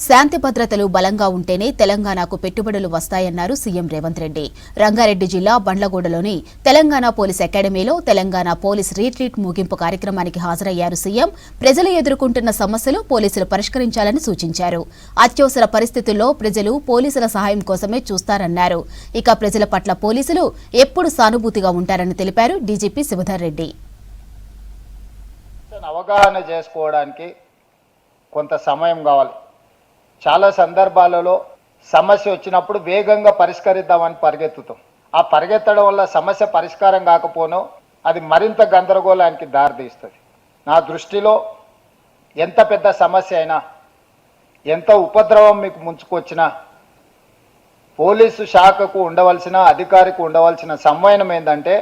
శాంతి భద్రతలు బలంగా ఉంటేనే తెలంగాణకు పెట్టుబడులు వస్తాయన్నారు సీఎం రేవంత్ రెడ్డి. రంగారెడ్డి జిల్లా బండ్లగూడలోని తెలంగాణ పోలీస్ అకాడమీలో తెలంగాణ పోలీస్ రీట్రీట్ ముగింపు కార్యక్రమానికి హాజరయ్యారు సీఎం. ప్రజలు ఎదుర్కొంటున్న సమస్యలు పోలీసులు పరిష్కరించాలని సూచించారు. అత్యవసర పరిస్థితుల్లో ప్రజలు పోలీసుల సహాయం కోసమే చూస్తారన్నారు. ఇక ప్రజల పట్ల పోలీసులు ఎప్పుడు సానుభూతిగా ఉంటారని తెలిపారు డీజీపీ శివధర్ రెడ్డి. అవగాహన చేసుకోవడానికి కొంత సమయం కావాలి. చాలా సందర్భాలలో సమస్య వచ్చినప్పుడు వేగంగా పరిష్కరిద్దామని పరిగెత్తుతాం. ఆ పరిగెత్తడం వల్ల సమస్య పరిష్కారం కాకపోనో అది మరింత గందరగోళానికి దారితీస్తుంది. నా దృష్టిలో ఎంత పెద్ద సమస్య అయినా, ఎంత ఉపద్రవం మీకు ముంచుకొచ్చినా పోలీసు శాఖకు ఉండవలసిన, అధికారికి ఉండవలసిన సంవయనం ఏంటంటే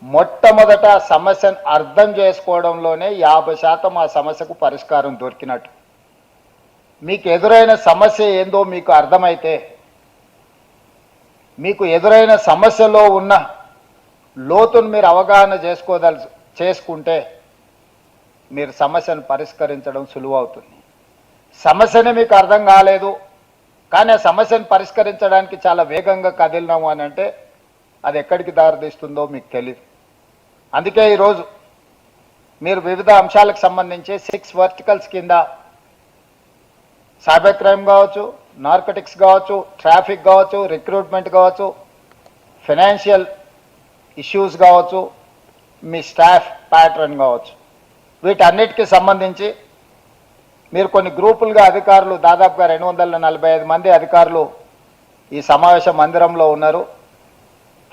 మొట్టమొదట సమస్యను అర్థం చేసుకోవడంలోనే 50% ఆ సమస్యకు పరిష్కారం దొరికినట్టు. మీకు ఎదురైన సమస్య ఏందో మీకు అర్థమైతే, మీకు ఎదురైన సమస్యలో ఉన్న లోతును మీరు అవగాహన చేసుకుంటే మీరు సమస్యను పరిష్కరించడం సులువు అవుతుంది. సమస్యనే మీకు అర్థం కాలేదు కానీ ఆ సమస్యను పరిష్కరించడానికి చాలా వేగంగా కదిలినాము అని అంటే అది ఎక్కడికి దారితీస్తుందో మీకు తెలియదు. అందుకే ఈరోజు మీరు వివిధ అంశాలకు సంబంధించి 6 వర్టికల్స్ కింద సైబర్ క్రైమ్ కావచ్చు, నార్కోటిక్స్ కావచ్చు, ట్రాఫిక్ కావచ్చు, రిక్రూట్మెంట్ కావచ్చు, ఫైనాన్షియల్ ఇష్యూస్ కావచ్చు, మీ స్టాఫ్ ప్యాటర్న్ కావచ్చు, వీటన్నిటికీ సంబంధించి మీరు కొన్ని గ్రూపులుగా అధికారులు దాదాపుగా 245 మంది అధికారులు ఈ సమావేశ మందిరంలో ఉన్నారు.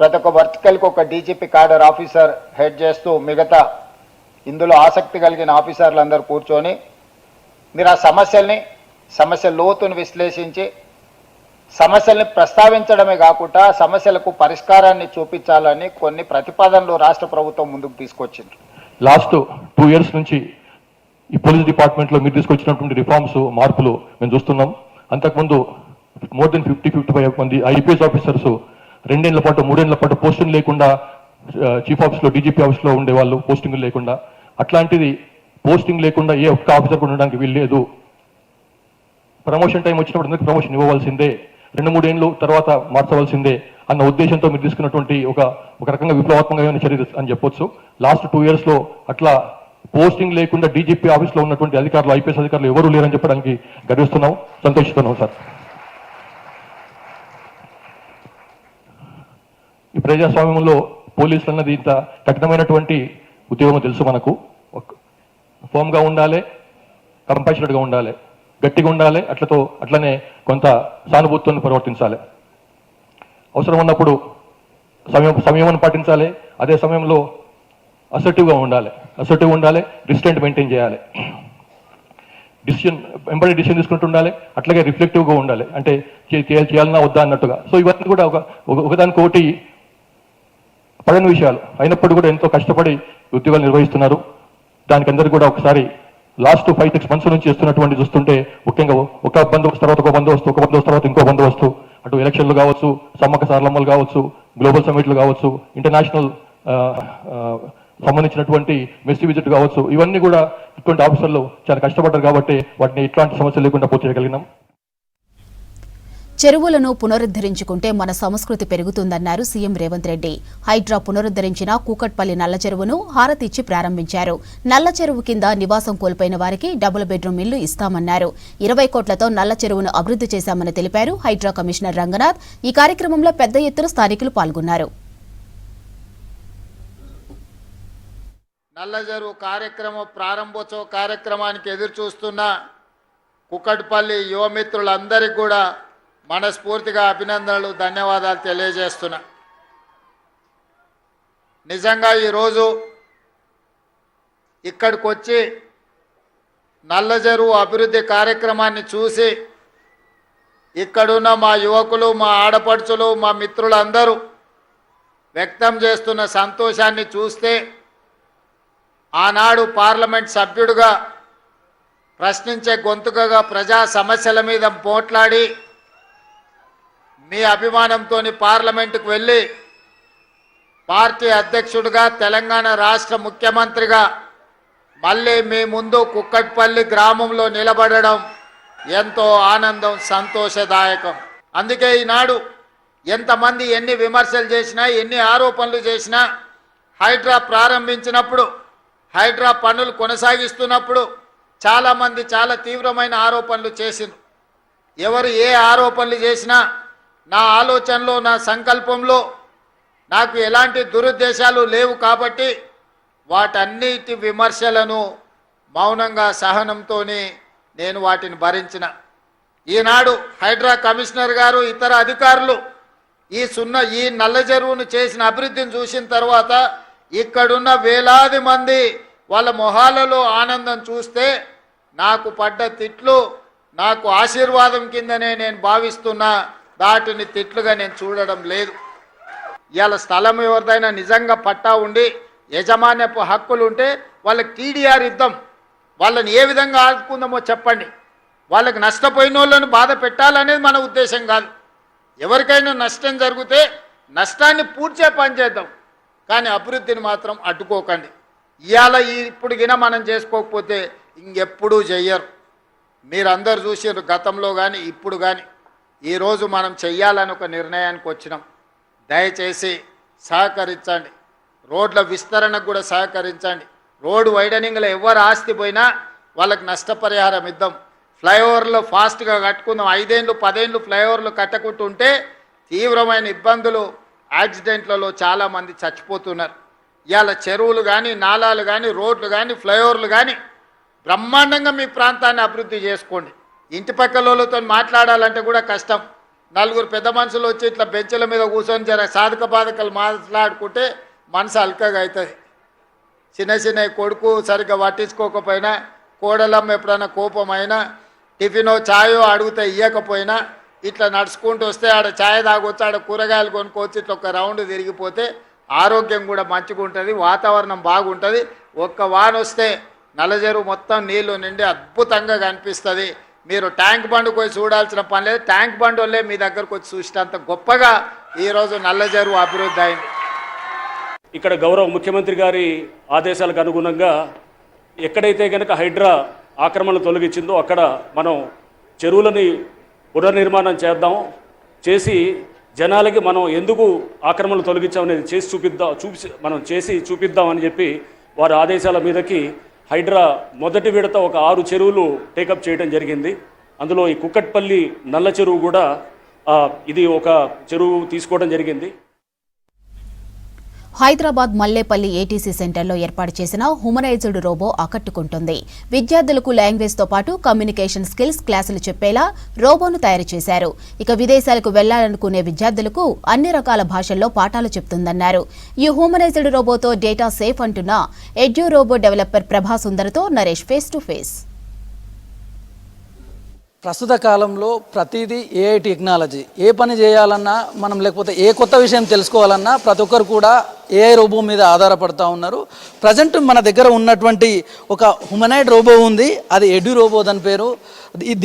ప్రతి ఒక్క వర్టికల్కి ఒక డీజీపీ క్యాడర్ ఆఫీసర్ హెడ్ చేస్తూ మిగతా ఇందులో ఆసక్తి కలిగిన ఆఫీసర్లందరూ కూర్చొని మీరు ఆ సమస్య లోతును విశ్లేషించి సమస్యల్ని ప్రస్తావించడమే కాకుండా సమస్యలకు పరిష్కారాన్ని చూపించాలని కొన్ని ప్రతిపాదనలు రాష్ట్ర ప్రభుత్వం ముందుకు తీసుకొచ్చింది. లాస్ట్ 2 years నుంచి ఈ పోలీస్ డిపార్ట్మెంట్లో మీరు తీసుకొచ్చినటువంటి రిఫార్మ్స్, మార్పులు మేము చూస్తున్నాం. అంతకుముందు మోర్ దెన్ 50-55 మంది ఐపీఎస్ ఆఫీసర్స్ 2 ఏళ్ల పాటు 3 ఏళ్ల పాటు పోస్టింగ్ లేకుండా చీఫ్ ఆఫీస్లో, డీజీపీ ఆఫీస్లో ఉండేవాళ్ళు, పోస్టింగ్ లేకుండా. అట్లాంటిది పోస్టింగ్ లేకుండా ఏ ఒక్క ఆఫీసర్ ఉండడానికి వీల్లేదు. ప్రమోషన్ టైం వచ్చినప్పుడు అందరికీ ప్రమోషన్ ఇవ్వవలసిందే, 2-3 ఏళ్ళు తర్వాత మార్చవలసిందే అన్న ఉద్దేశంతో మీరు తీసుకున్నటువంటి ఒక రకంగా విప్లవాత్మకమైన చర్య అని చెప్పొచ్చు. లాస్ట్ 2 yearsలో అట్లా పోస్టింగ్ లేకుండా డీజీపీ ఆఫీస్లో ఉన్నటువంటి అధికారులు, ఐపీఎస్ అధికారులు ఎవరూ లేరని చెప్పడానికి గర్విస్తున్నాం, సంతోషిస్తున్నాం సార్. ఈ ప్రజాస్వామ్యంలో పోలీసులు అన్నది ఇంత కఠినమైనటువంటి ఉద్యోగం తెలుసు మనకు. ఫోమ్గా ఉండాలి, కంపాషనేట్గా ఉండాలి, గట్టిగా ఉండాలి, అట్లనే కొంత సానుభూతితో ప్రవర్తించాలి. అవసరం ఉన్నప్పుడు సంయమనం పాటించాలి. అదే సమయంలో అసర్టివ్గా ఉండాలి, రిస్ట్రెంట్ మెయింటైన్ చేయాలి. వెంబడి డిసిషన్ తీసుకుంటూ ఉండాలి, అట్లాగే రిఫ్లెక్టివ్గా ఉండాలి, అంటే చేయాలన్నా వద్దా అన్నట్టుగా. సో ఇవన్నీ కూడా ఒకదానికొకటి పడని విషయాలు అయినప్పుడు కూడా ఎంతో కష్టపడి ఉద్యోగాలు నిర్వహిస్తున్నారు. దానికి అందరికీ కూడా ఒకసారి లాస్ట్ 5-6 months నుంచి చేస్తున్నటువంటి చూస్తుంటే ముఖ్యంగా ఒక బందోబస్తు తర్వాత ఒక బందోబస్తు, ఒక బందోబస్తు తర్వాత ఇంకో బందోబస్తు, అటు ఎలక్షన్లు కావచ్చు, సమ్మక్క సారలమ్మలు కావచ్చు, గ్లోబల్ సమ్మిట్లు కావచ్చు, ఇంటర్నేషనల్ సంబంధించినటువంటి మెస్సీ విజిట్ కావచ్చు, ఇవన్నీ కూడా ఇటువంటి ఆఫీసర్లు చాలా కష్టపడ్డారు కాబట్టి వాటిని ఇట్లాంటి సమస్యలు లేకుండా పూర్తి చేయగలిగినాం. చెరువులను పునరుద్ధరించుకుంటే మన సంస్కృతి పెరుగుతుందన్నారు సీఎం రేవంత్ రెడ్డి. హైడ్రా పునరుద్ధరించిన కూకట్పల్లి నల్ల చెరువును హారతిచ్చి ప్రారంభించారు. నల్ల చెరువు కింద నివాసం కోల్పోయిన వారికి డబుల్ బెడ్రూమ్ ఇల్లు ఇస్తామన్నారు. 20 కోట్లతో నల్ల చెరువును అభివృద్ధి చేశామని తెలిపారు హైడ్రా కమిషనర్ రంగనాథ్. ఈ కార్యక్రమంలో పెద్ద ఎత్తున స్థానికులు పాల్గొన్నారు. నల్ల చెరువు ప్రారంభోత్సవ కార్యక్రమానికి ఎదురు చూస్తున్న కూకట్పల్లి యువమిత్రులందరికీ కూడా మనస్ఫూర్తిగా అభినందనలు, ధన్యవాదాలు తెలియజేస్తున్నా. నిజంగా ఈరోజు ఇక్కడికి వచ్చి నల్ల చెరువు అభివృద్ధి కార్యక్రమాన్ని చూసి ఇక్కడున్న మా యువకులు, మా ఆడపడుచులు, మా మిత్రులందరూ వ్యక్తం చేస్తున్న సంతోషాన్ని చూస్తే ఆనాడు పార్లమెంట్ సభ్యుడిగా ప్రశ్నించే గొంతుకగా ప్రజా సమస్యల మీద పోట్లాడి మీ అభిమానంతో పార్లమెంటుకు వెళ్ళి పార్టీ అధ్యక్షుడిగా, తెలంగాణ రాష్ట్ర ముఖ్యమంత్రిగా మళ్ళీ మీ ముందు కుక్కట్పల్లి గ్రామంలో నిలబడడం ఎంతో ఆనందం, సంతోషదాయకం. అందుకే ఈనాడు ఎంతమంది ఎన్ని విమర్శలు చేసినా, ఎన్ని ఆరోపణలు చేసినా, హైడ్రా ప్రారంభించినప్పుడు, హైడ్రా పనులు కొనసాగిస్తున్నప్పుడు చాలామంది చాలా తీవ్రమైన ఆరోపణలు చేసింది. ఎవరు ఏ ఆరోపణలు చేసినా నా ఆలోచనలో, నా సంకల్పంలో నాకు ఎలాంటి దురుద్దేశాలు లేవు కాబట్టి వాటన్నిటి విమర్శలను మౌనంగా, సహనంతో నేను వాటిని భరించిన. ఈనాడు హైడ్రా కమిషనర్ గారు, ఇతర అధికారులు ఈ నల్ల చెరువును చేసిన అభివృద్ధిని చూసిన తర్వాత ఇక్కడున్న వేలాది మంది వాళ్ళ మొహాలలో ఆనందం చూస్తే నాకు పడ్డ తిట్లు నాకు ఆశీర్వాదం కిందనే నేను భావిస్తున్నా, దాటిని తిట్లుగా నేను చూడడం లేదు. ఇవాళ స్థలం ఎవరిదైనా నిజంగా పట్టా ఉండి యజమాన్యపు హక్కులు ఉంటే వాళ్ళకి టీడీఆర్ ఇద్దాం, వాళ్ళని ఏ విధంగా ఆదుకుందామో చెప్పండి. వాళ్ళకి నష్టపోయిన వాళ్ళని బాధ పెట్టాలనేది మన ఉద్దేశం కాదు. ఎవరికైనా నష్టం జరిగితే నష్టాన్ని పూడ్చే పని చేద్దాం, కానీ అభివృద్ధిని మాత్రం అడ్డుకోకండి. ఇవాళ ఇప్పుడు గిన మనం చేసుకోకపోతే ఇంకెప్పుడూ చెయ్యరు. మీరందరూ చూసారు గతంలో కానీ ఇప్పుడు కానీ. ఈరోజు మనం చెయ్యాలని ఒక నిర్ణయానికి వచ్చినాం. దయచేసి సహకరించండి, రోడ్ల విస్తరణకు కూడా సహకరించండి. రోడ్డు వైడనింగ్లో ఎవరు ఆస్తి పోయినా వాళ్ళకి నష్టపరిహారం ఇద్దాం. ఫ్లైఓవర్లో ఫాస్ట్గా కట్టుకుందాం. 5 ఏళ్ళు 10 ఏళ్ళు ఫ్లైఓవర్లు కట్టకుంటుంటే తీవ్రమైన ఇబ్బందులు, యాక్సిడెంట్లలో చాలామంది చచ్చిపోతున్నారు. ఇవాళ చెరువులు కానీ, నాలాలు కానీ, రోడ్లు కానీ, ఫ్లైఓవర్లు కానీ బ్రహ్మాండంగా మీ ప్రాంతాన్ని అభివృద్ధి చేసుకోండి. ఇంటి పక్కలతో మాట్లాడాలంటే కూడా కష్టం. 4 పెద్ద మనుషులు వచ్చి ఇట్లా బెంచ్ల మీద కూర్చొని జర సాధక బాధకలు మాట్లాడుకుంటే మనసు అల్కగా అవుతుంది. చిన్న కొడుకు సరిగ్గా పట్టించుకోకపోయినా, కోడలమ్మ ఎప్పుడైనా కోపమైనా, టిఫినో ఛాయో అడిగితే ఇవ్వకపోయినా ఇట్లా నడుచుకుంటూ వస్తే ఆడ ఛాయ్ తాగొచ్చు, ఆడ కూరగాయలు కొనుక్కోవచ్చు, ఇట్లా ఒక రౌండ్ తిరిగిపోతే ఆరోగ్యం కూడా మంచిగా ఉంటుంది, వాతావరణం బాగుంటుంది. ఒక్క వాన వస్తే నల్లచెరువు మొత్తం నీళ్లు నిండి అద్భుతంగా కనిపిస్తుంది. మీరు ట్యాంక్ బండ్ పోయి చూడాల్సిన పని లేదు. ట్యాంక్ బండ్ వల్లే మీ దగ్గరకు వచ్చి చూసినంత గొప్పగా ఈరోజు నల్లచెరువు అభివృద్ధి అయింది. ఇక్కడ గౌరవ ముఖ్యమంత్రి గారి ఆదేశాలకు అనుగుణంగా ఎక్కడైతే కనుక హైడ్రా ఆక్రమణలు తొలగించిందో అక్కడ మనం చెరువులని పునర్నిర్మాణం చేసి జనాలకి మనం ఎందుకు ఆక్రమణలు తొలగించామనేది చేసి చూపిద్దామని చెప్పి వారి ఆదేశాల మీదకి హైడ్రా మొదటి విడత ఒక 6 చెరువులు టేకప్ చేయడం జరిగింది. అందులో ఈ కుక్కట్పల్లి నల్ల చెరువు కూడా ఇది ఒక చెరువు తీసుకోవడం జరిగింది. హైదరాబాద్ మల్లేపల్లి ఏటీసీ సెంటర్లో ఏర్పాటు చేసిన హ్యూమనైజ్డ్ రోబో ఆకట్టుకుంటుంది. విద్యార్థులకు లాంగ్వేజ్తో పాటు కమ్యూనికేషన్ స్కిల్స్ క్లాసులు చెప్పేలా రోబోను తయారు చేశారు. ఇక విదేశాలకు వెళ్లాలనుకునే విద్యార్థులకు అన్ని రకాల భాషల్లో పాఠాలు చెప్తుందన్నారు. ఈ హ్యూమనైజ్డ్ రోబోతో డేటా సేఫ్ అంటున్న ఎడ్యూ రోబో డెవలపర్ ప్రభా సుందర్తో నరేష్ ఫేస్ టు ఫేస్. ప్రస్తుత కాలంలో ప్రతిదీ ఏఐ టెక్నాలజీ. ఏ పని చేయాలన్నా మనం, లేకపోతే ఏ కొత్త విషయం తెలుసుకోవాలన్నా ప్రతి ఒక్కరు కూడా ఏఐ రోబో మీద ఆధారపడుతూ ఉన్నారు. ప్రజెంట్ మన దగ్గర ఉన్నటువంటి ఒక హ్యూమనాయిడ్ రోబో ఉంది, అది ఎడ్యూ రోబో దాని పేరు.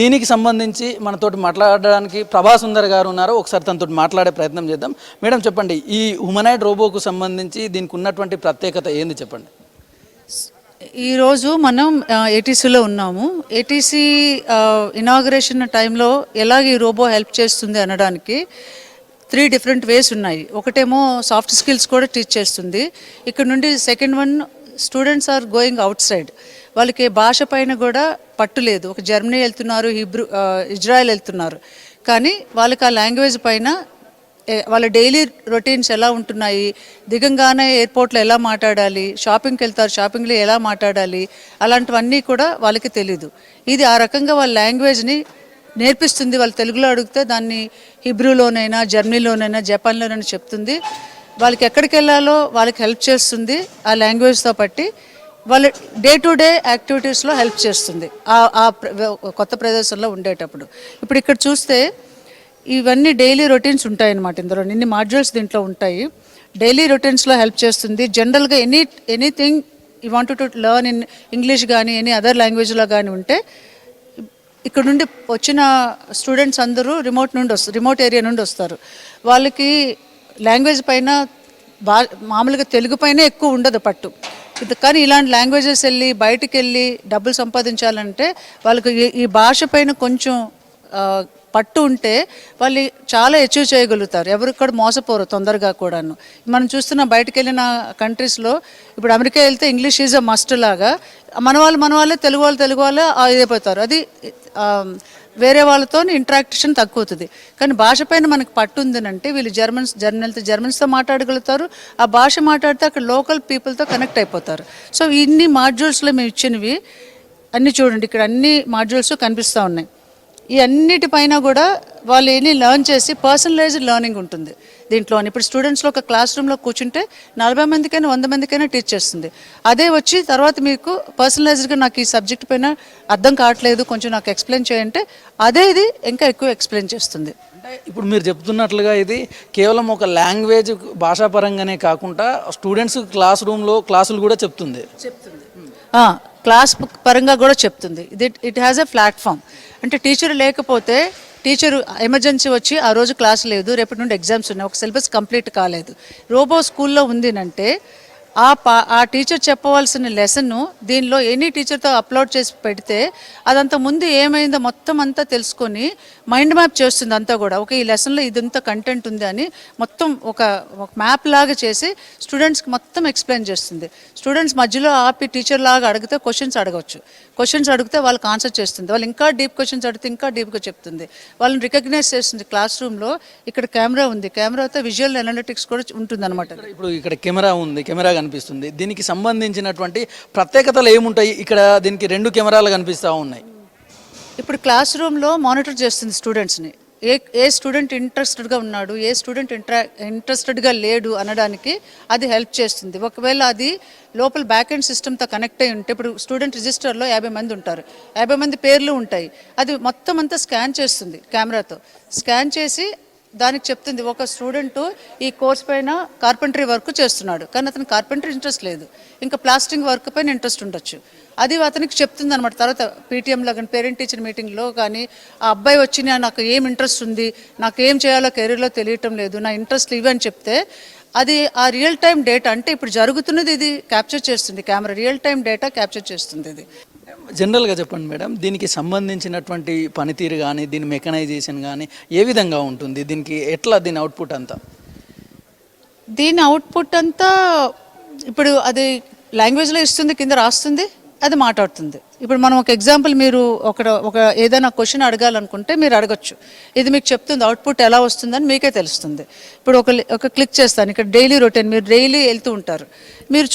దీనికి సంబంధించి మనతోటి మాట్లాడడానికి ప్రభా సుందర్ గారు ఉన్నారు. ఒకసారి తనతో మాట్లాడే ప్రయత్నం చేద్దాం. మేడం చెప్పండి, ఈ హ్యూమనాయిడ్ రోబోకు సంబంధించి దీనికి ఉన్నటువంటి ప్రత్యేకత ఏంది చెప్పండి. ఈరోజు మనం ఏటీసీలో ఉన్నాము. ఏటీసీ ఇనాగరేషన్ టైంలో ఎలాగ ఈ రోబో హెల్ప్ చేస్తుంది అనడానికి 3 డిఫరెంట్ వేస్ ఉన్నాయి. ఒకటేమో సాఫ్ట్ స్కిల్స్ కూడా టీచ్ చేస్తుంది. ఇక్కడ నుండి second one, students are going outside, వాళ్ళకి భాష పైన కూడా పట్టు లేదు. ఒక జర్మనీ వెళ్తున్నారు, ఇజ్రాయెల్ వెళ్తున్నారు, కానీ వాళ్ళకి ఆ లాంగ్వేజ్ పైన వాళ్ళ డైలీ రొటీన్స్ ఎలా ఉంటున్నాయి, దిగంగానే ఎయిర్పోర్ట్లో ఎలా మాట్లాడాలి, షాపింగ్కి వెళ్తారు, షాపింగ్లో ఎలా మాట్లాడాలి, అలాంటివన్నీ కూడా వాళ్ళకి తెలీదు. ఇది ఆ రకంగా వాళ్ళ లాంగ్వేజ్ని నేర్పిస్తుంది. వాళ్ళు తెలుగులో అడిగితే దాన్ని హిబ్రూలోనైనా, జర్మనీలోనైనా, జపాన్లోనైనా చెప్తుంది. వాళ్ళకి ఎక్కడికి వెళ్ళాలో వాళ్ళకి హెల్ప్ చేస్తుంది. ఆ లాంగ్వేజ్తో పట్టి వాళ్ళ డే టు డే యాక్టివిటీస్లో హెల్ప్ చేస్తుంది ఆ కొత్త ప్రదేశంలో ఉండేటప్పుడు. ఇప్పుడు ఇక్కడ చూస్తే ఇవన్నీ డైలీ రొటీన్స్ ఉంటాయన్నమాట. ఇందులో ఇన్ని మాడ్యూల్స్ దీంట్లో ఉంటాయి. డైలీ రొటీన్స్లో హెల్ప్ చేస్తుంది. జనరల్గా anything you want to learn in English కానీ ఎనీ అదర్ లాంగ్వేజ్లో కానీ ఉంటే ఇక్కడ నుండి వచ్చిన స్టూడెంట్స్ అందరూ రిమోట్ ఏరియా నుండి వస్తారు. వాళ్ళకి లాంగ్వేజ్ పైన మామూలుగా తెలుగు పైన ఎక్కువ ఉండదు పట్టు, కానీ ఇలాంటి లాంగ్వేజెస్ వెళ్ళి బయటికి వెళ్ళి డబ్బులు సంపాదించాలంటే వాళ్ళకి ఈ భాష పైన కొంచెం పట్టు ఉంటే వాళ్ళు చాలా అచీవ్ చేయగలుగుతారు. ఎవరికి కూడా మోసపోరు తొందరగా కూడాను. మనం చూస్తున్న బయటకు వెళ్ళిన కంట్రీస్లో ఇప్పుడు అమెరికా వెళ్తే ఇంగ్లీష్ ఈజ్ అ మస్ట్ లాగా మన వాళ్ళే తెలుగు వాళ్ళు ఇదైపోతారు. అది వేరే వాళ్ళతో ఇంటరాక్షన్ తక్కువవుతుంది. కానీ భాష పైన మనకు పట్టు ఉందనంటే వీళ్ళు జర్మన్స్తో మాట్లాడగలుగుతారు. ఆ భాష మాట్లాడితే అక్కడ లోకల్ పీపుల్తో కనెక్ట్ అయిపోతారు. సో ఇన్ని మాడ్యూల్స్లో మేము ఇచ్చినవి అన్నీ చూడండి, ఇక్కడ అన్ని మాడ్యూల్స్ కనిపిస్తూ ఉన్నాయి. ఈ అన్నిటిపైన కూడా వాళ్ళు ఎన్ని లెర్న్ చేసి పర్సనలైజ్డ్ లెర్నింగ్ ఉంటుంది దీంట్లో. ఇప్పుడు స్టూడెంట్స్లో ఒక క్లాస్ రూమ్లో కూర్చుంటే 40 మందికైనా 100 మందికైనా టీచ్ చేస్తుంది. అదే వచ్చి తర్వాత మీకు పర్సనలైజ్డ్గా నాకు ఈ సబ్జెక్ట్ పైన అర్థం కావట్లేదు, కొంచెం నాకు ఎక్స్ప్లెయిన్ చేయంటే అదే ఇది ఇంకా ఎక్కువ ఎక్స్ప్లెయిన్ చేస్తుంది. అంటే ఇప్పుడు మీరు చెప్తున్నట్లుగా ఇది కేవలం ఒక లాంగ్వేజ్ భాషాపరంగానే కాకుండా స్టూడెంట్స్ క్లాస్ రూమ్లో క్లాసులు కూడా చెప్తుంది. క్లాస్ పరంగా కూడా చెప్తుంది. It has a platform. అంటే టీచర్ లేకపోతే టీచరు ఎమర్జెన్సీ వచ్చి ఆ రోజు క్లాస్ లేదు, రేపటి నుండి ఎగ్జామ్స్ ఉన్నాయి, ఒక సిలబస్ కంప్లీట్ కాలేదు, రోబో స్కూల్లో ఉందినంటే ఆ టీచర్ చెప్పవలసిన లెసన్ను దీనిలో ఎనీ టీచర్తో అప్లోడ్ చేసి పెడితే అదంతా ముందు ఏమైందో మొత్తం అంతా తెలుసుకొని మైండ్ మ్యాప్ చేస్తుంది అంతా కూడా. ఒక ఈ లెసన్లో ఇదంతా కంటెంట్ ఉంది అని మొత్తం ఒక మ్యాప్ లాగా చేసి స్టూడెంట్స్కి మొత్తం ఎక్స్ప్లెయిన్ చేస్తుంది. స్టూడెంట్స్ మధ్యలో ఆపి టీచర్ లాగా అడిగితే క్వశ్చన్స్ అడిగితే వాళ్ళకి ఆన్సర్ చేస్తుంది. వాళ్ళు ఇంకా డీప్ క్వశ్చన్స్ అడిగితే ఇంకా డీప్గా చెప్తుంది. వాళ్ళని రికగ్నైజ్ చేస్తుంది. క్లాస్ రూమ్లో ఇక్కడ కెమెరా ఉంది, కెమెరాతో విజువల్ అనలిటిక్స్ కూడా ఉంటుంది అనమాట. ఇప్పుడు ఇక్కడ కెమెరా ఉంది, కెమెరా కనిపిస్తుంది. దీనికి సంబంధించినటువంటి ప్రత్యేకతలు ఏముంటాయి? ఇక్కడ దీనికి 2 కెమెరాలు కనిపిస్తూ ఉన్నాయి. ఇప్పుడు క్లాస్ రూమ్లో మానిటర్ చేస్తుంది స్టూడెంట్స్ని. ఏ స్టూడెంట్ ఇంట్రెస్టెడ్గా ఉన్నాడు, ఏ స్టూడెంట్ ఇంట్రెస్టెడ్గా లేడు అనడానికి అది హెల్ప్ చేస్తుంది. ఒకవేళ అది లోపల బ్యాక్ ఎండ్ సిస్టమ్తో కనెక్ట్ అయి ఉంటే, ఇప్పుడు స్టూడెంట్ రిజిస్టర్లో 50 మంది ఉంటారు, 50 మంది పేర్లు ఉంటాయి, అది మొత్తం అంతా స్కాన్ చేస్తుంది కెమెరాతో. స్కాన్ చేసి దానికి చెప్తుంది ఒక స్టూడెంట్ ఈ కోర్స్ పైన కార్పెంటరీ వర్క్ చేస్తున్నాడు, కానీ అతను కార్పెంటరీ ఇంట్రెస్ట్ లేదు, ఇంకా ప్లాస్టింగ్ వర్క్ పైన ఇంట్రెస్ట్ ఉండొచ్చు, అది అతనికి చెప్తుంది అనమాట. తర్వాత పీటీఎంలో కానీ పేరెంట్ టీచర్ మీటింగ్లో కానీ ఆ అబ్బాయి వచ్చి నాకు ఏం ఇంట్రెస్ట్ ఉంది, నాకు ఏం చేయాలో కెరీర్లో తెలియటం లేదు, నా ఇంట్రెస్ట్ ఇవి అని చెప్తే అది ఆ రియల్ టైం డేటా, అంటే ఇప్పుడు జరుగుతున్నది ఇది క్యాప్చర్ చేస్తుంది camera, real time data capture చేస్తుంది. ఇది జనరల్గా చెప్పండి మేడం, దీనికి సంబంధించినటువంటి పనితీరు కానీ దీని మెకనైజేషన్ కానీ ఏ విధంగా ఉంటుంది? దీనికి ఎట్లా దీని అవుట్పుట్ అంతా? దీని అవుట్పుట్ అంతా ఇప్పుడు అది లాంగ్వేజ్లో ఇస్తుంది, కింద రాస్తుంది, అది మాట్లాడుతుంది. ఇప్పుడు మనం ఒక ఎగ్జాంపుల్, మీరు ఒక ఏదైనా క్వశ్చన్ అడగాలనుకుంటే మీరు అడగచ్చు, ఇది మీకు చెప్తుంది అవుట్పుట్ ఎలా వస్తుందని మీకే తెలుస్తుంది. ఇప్పుడు ఒక క్లిక్ చేస్తాను, ఇక్కడ డైలీ రొటీన్, మీరు డైలీ వెళ్తూ ఉంటారు, మీరు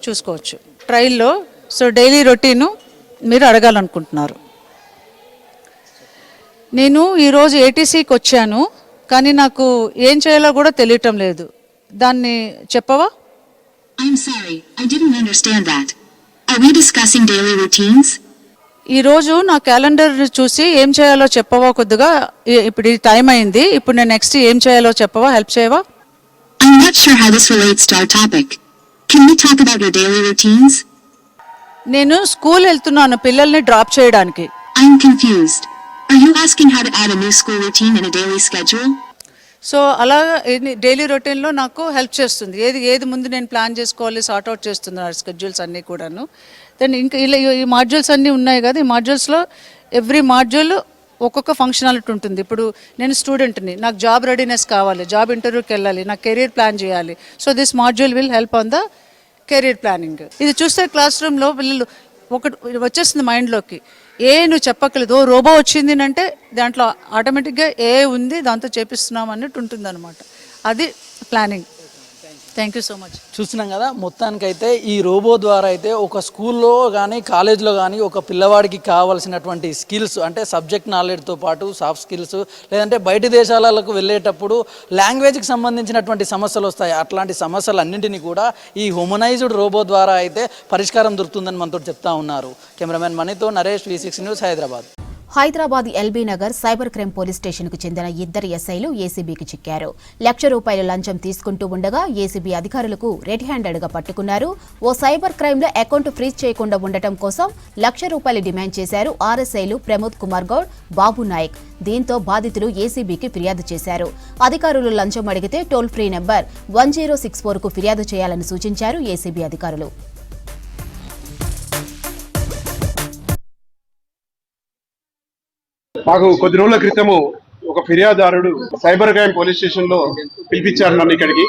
చూసుకోవచ్చు ట్రైల్లో. సో డైలీ రొటీను మీరు అడగాలనుకుంటున్నారు. నేను ఈరోజు ఏటీసీకి వచ్చాను, కానీ నాకు ఏం చేయాలో కూడా తెలియటం లేదు, దాన్ని చెప్పవా? I'm sorry, I didn't understand that. Are we discussing daily routines? ఈరోజు నా క్యాలెండర్ చూసి ఏం చేయాలో చెప్పవా కొద్దిగా, ఇప్పుడు ఈ టైం అయింది, ఇప్పుడు నేను నెక్స్ట్ ఏం చేయాలో చెప్పవా, హెల్ప్ చేయవా? I'm not sure how this relates to our topic. Can we talk about your daily routines? నేను స్కూల్ వెళ్తున్నాను పిల్లల్ని డ్రాప్ చేయడానికి. I'm confused. Are you asking how to add a new school routine in a daily schedule? So అలా daily రొటీన్లో నాకు help చేస్తుంది, ఏది ముందు నేను ప్లాన్ చేసుకోవాలి, సార్ట్అవుట్ చేస్తున్నాను స్కెడ్యూల్స్ అన్నీ కూడాను. దెన్ ఇంకా ఇలా ఈ మాడ్యూల్స్ అన్నీ ఉన్నాయి కదా, ఈ మాడ్యూల్స్లో ఎవ్రీ మాడ్యూల్ ఒక్కొక్క ఫంక్షనాలిటీ ఉంటుంది. ఇప్పుడు నేను స్టూడెంట్ని, నాకు జాబ్ రెడీనెస్ కావాలి, జాబ్ ఇంటర్వ్యూకి వెళ్ళాలి, నాకు కెరీర్ ప్లాన్ చేయాలి. So this module will help on the career planning. ఇది చూస్తే క్లాస్ రూమ్లో పిల్లలు ఒకటి వచ్చేస్తుంది మైండ్లోకి, నువ్వు చెప్పక్కలేదు, రోబో వచ్చింది అంటే దాంట్లో ఆటోమేటిక్గా ఉంది, దాంతో చేపిస్తున్నాం అన్నట్టు ఉంటుంది అనమాట. అది planning. Thank you so much. చూస్తున్నాం కదా, మొత్తానికైతే ఈ రోబో ద్వారా అయితే ఒక స్కూల్లో కానీ కాలేజ్లో కానీ ఒక పిల్లవాడికి కావాల్సినటువంటి స్కిల్స్, అంటే సబ్జెక్ట్ నాలెడ్జ్తో పాటు సాఫ్ట్ స్కిల్స్, లేదంటే బయట దేశాలకు వెళ్ళేటప్పుడు లాంగ్వేజ్కి సంబంధించినటువంటి సమస్యలు వస్తాయి, అట్లాంటి సమస్యలన్నింటినీ కూడా ఈ హ్యూమనైజ్డ్ రోబో ద్వారా అయితే పరిష్కారం దొరుకుతుందని మనతో చెప్తా ఉన్నారు. కెమెరామెన్ మనీతో Naresh, V6 news, Hyderabad. Hyderabad LB Nagar cyber crime police స్టేషన్కు చెందిన 2 ఎస్ఐలు ఏసీబీకి చిక్కారు. ₹1,00,000 లంచం తీసుకుంటూ ఉండగా ఏసీబీ అధికారులకు రెడ్ హ్యాండెడ్గా పట్టుకున్నారు. ఓ సైబర్ క్రైమ్లో అకౌంట్ ఫ్రీజ్ చేయకుండా ఉండటం కోసం ₹1,00,000 డిమాండ్ చేశారు ఆర్ఎస్ఐలు ప్రమోద్ కుమార్ గౌడ్, బాబు నాయక్. దీంతో బాధితులు ఏసీబీకి ఫిర్యాదు చేశారు. అధికారులు లంచం అడిగితే టోల్ ఫ్రీ నెంబర్ 1064కు ఫిర్యాదు చేయాలని సూచించారు ఏసీబీ అధికారులు. మాకు కొద్ది రోజుల క్రితము ఒక ఫిర్యాదుదారుడు సైబర్ క్రైమ్ పోలీస్ స్టేషన్ లో పిలిపించారు నన్ను ఇక్కడికి.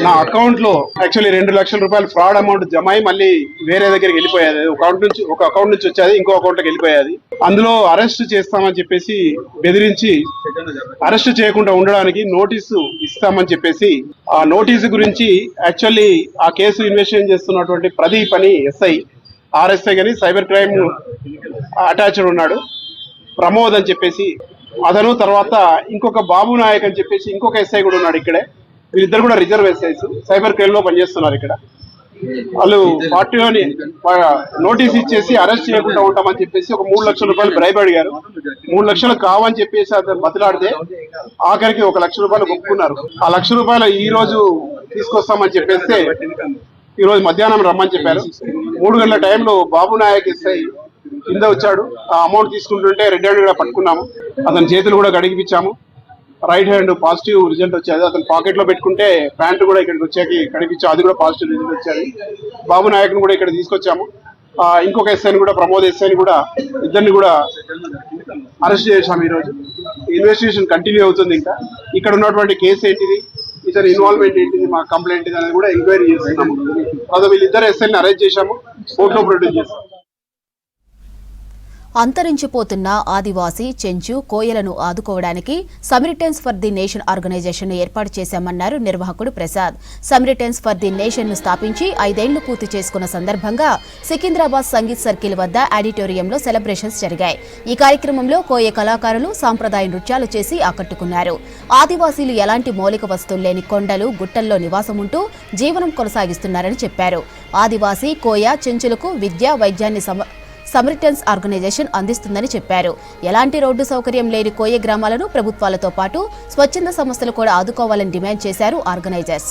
నా అకౌంట్ లో యాక్చువల్లీ 2 లక్షల రూపాయలు ఫ్రాడ్ అమౌంట్ జమ అయి మళ్ళీ వేరే దగ్గరికి వెళ్ళిపోయేది. ఒక అకౌంట్ నుంచి వచ్చేది ఇంకో అకౌంట్ లోకి వెళ్ళిపోయేది. అందులో అరెస్ట్ చేస్తామని చెప్పేసి బెదిరించి అరెస్ట్ చేయకుండా ఉండడానికి నోటీసు ఇస్తామని చెప్పేసి ఆ నోటీసు గురించి యాక్చువల్లీ ఆ కేసు ఇన్వెస్టిగేషన్ చేస్తున్నటువంటి ప్రదీప్ అని ఎస్ఐ ఆర్ఎస్ఐ గాని సైబర్ క్రైమ్ అటాచ్డ్ ఉన్నాడు, ప్రమోద్ అని చెప్పేసి అతను, తర్వాత ఇంకొక బాబు నాయక్ అని చెప్పేసి ఇంకొక ఎస్ఐ కూడా ఉన్నాడు ఇక్కడే. వీళ్ళిద్దరు కూడా రిజర్వ్ ఎస్ఐస్ సైబర్ క్రైమ్ లో పనిచేస్తున్నారు ఇక్కడ. వాళ్ళు పార్టీలోని నోటీస్ ఇచ్చేసి అరెస్ట్ చేయకుండా ఉంటామని చెప్పేసి ఒక 3 లక్షల రూపాయలు బ్రైబ్ అడిగారు. 3 లక్షలు కావని చెప్పేసి అతను బతిలాడితే ఆఖరికి 1 లక్ష రూపాయలు ఒప్పుకున్నారు. ఆ 1 లక్ష రూపాయలు ఈ రోజు తీసుకొస్తామని చెప్పేస్తే ఈ రోజు మధ్యాహ్నం రమ్మని చెప్పారు. 3 గంటల టైంలో బాబు నాయక్ ఎస్ఐ కింద వచ్చాడు. ఆ అమౌంట్ తీసుకుంటుంటే రెడ్ హ్యాండ్ కూడా పట్టుకున్నాము. అతని చేతులు కూడా కడిగిపించాము. రైట్ హ్యాండ్ పాజిటివ్ రిజల్ట్ వచ్చేది. అతను పాకెట్ లో పెట్టుకుంటే ప్యాంటు కూడా ఇక్కడికి వచ్చాక కడిపించాము, అది కూడా పాజిటివ్ రిజల్ట్ వచ్చేది. బాబు నాయక్ని కూడా ఇక్కడ తీసుకొచ్చాము. ఇంకొక ఎస్ఐని కూడా, ప్రమోద్ ఎస్ఐని కూడా, ఇద్దరిని కూడా అరెస్ట్ చేశాము. ఈ రోజు ఇన్వెస్టిగేషన్ కంటిన్యూ అవుతుంది. ఇంకా ఇక్కడ ఉన్నటువంటి కేసు ఏంటిది, ఇతని ఇన్వాల్వ్మెంట్ ఏంటిది, మా కంప్లైంట్ ఇది అనేది కూడా ఎంక్వైరీ చేస్తున్నాము. అదే వీళ్ళిద్దరు ఎస్ఐని అరెస్ట్ చేశాము, కోర్టులో ప్రొడ్యూస్ చేస్తాము. అంతరించిపోతున్న ఆదివాసీ, చెంచు, కోయలను ఆదుకోవడానికి సమరిటెన్స్ ఫర్ ది నేషన్ ఆర్గనైజేషన్ ఏర్పాటు చేశామన్నారు నిర్వాహకుడు ప్రసాద్. సమరిటెన్స్ ఫర్ ది నేషన్ ను స్థాపించి 5 ఏళ్లు పూర్తి చేసుకున్న సందర్భంగా సికింద్రాబాద్ సంగీత్ సర్కిల్ వద్ద ఆడిటోరియంలో సెలబ్రేషన్స్ జరిగాయి. ఈ కార్యక్రమంలో కోయ కళాకారులు సాంప్రదాయ నృత్యాలు చేసి ఆకట్టుకున్నారు. ఆదివాసీలు ఎలాంటి మౌలిక వస్తువులు లేని కొండలు, గుట్టల్లో నివాసం ఉంటూ జీవనం కొనసాగిస్తున్నారని చెప్పారు. ఆదివాసీ, కోయ, చెంచులకు విద్య, వైద్యాన్ని సమరిటెన్స్ ఆర్గనైజేషన్ అందిస్తుందని చెప్పారు. ఎలాంటి రోడ్డు సౌకర్యం లేని కోయ గ్రామాలను ప్రభుత్వాలతో పాటు స్వచ్ఛంద సంస్థలు కూడా ఆదుకోవాలని డిమాండ్ చేశారు ఆర్గనైజర్స్.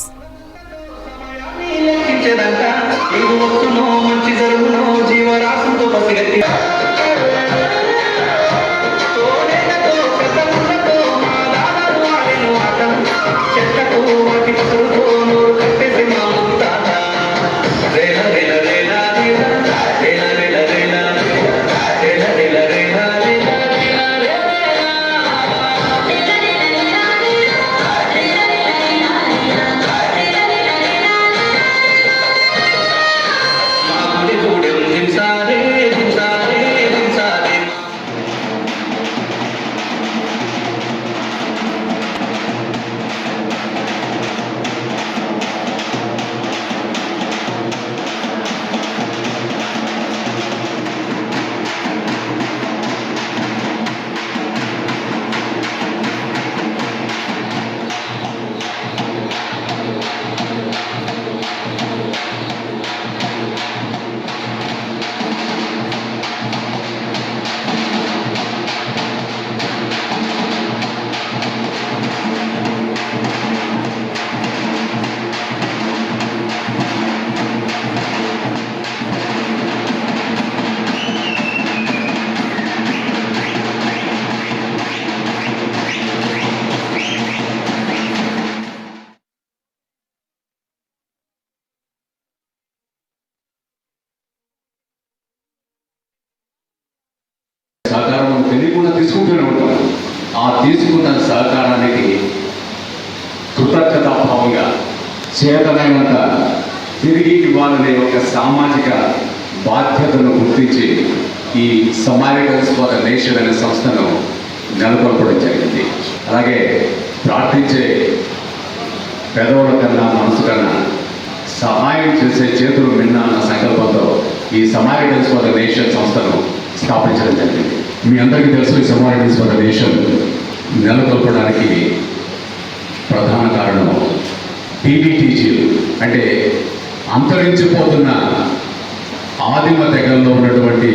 సహకారం తెలియకుండా తీసుకుంటూనే ఉంటాం. ఆ తీసుకున్న సహకారానికి కృతజ్ఞతాభావంగా చేతనైనంత తిరిగి ఇవ్వాలనే ఒక సామాజిక బాధ్యతను గుర్తించి ఈ సమారిటన్స్ ఫర్ ద నేషన్ అనే సంస్థను నెలకొల్పడం జరిగింది. అలాగే ప్రార్థించే పెదవుల కన్నా, మనసు కన్నా సహాయం చేసే చేతులు మిన్న అన్న సంకల్పంతో ఈ సమారిటన్స్ ఫర్ ద నేషన్ సంస్థను స్థాపించడం జరిగింది. మీ అందరికీ తెలుసు, ఈ సమారిటన్స్ ఫర్ ద నేషన్ నెలకొల్పడానికి ప్రధాన కారణం పీబీటీజీలు, అంటే అంతరించిపోతున్న ఆదిమ తెగల్లో ఉన్నటువంటి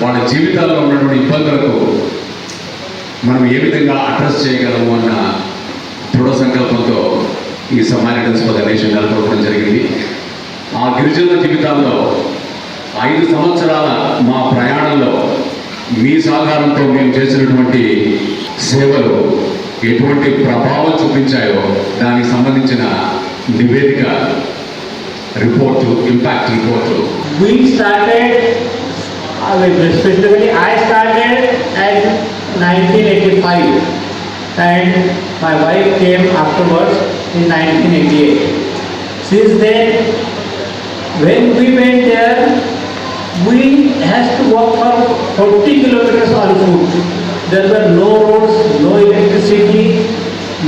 వాళ్ళ జీవితాల్లో ఉన్నటువంటి ఇబ్బందులకు మనం ఏ విధంగా అడ్రస్ చేయగలము అన్న దృఢ సంకల్పంతో ఈ సమారిటన్స్ ఫర్ ద నేషన్ నెలకొల్పడం జరిగింది. ఆ గిరిజనుల జీవితాల్లో 5 సంవత్సరాల మా ప్రయాణంలో మీ సహకారంతో మేము చేసినటువంటి సేవలు ఎటువంటి ప్రభావం చూపించాయో దానికి సంబంధించిన నివేదిక report, impact report. We started, specifically I started as 1985 and my wife came afterwards in 1988. Since then, when we went there, we had to walk for 40 kilometers on foot. There were no roads, no electricity,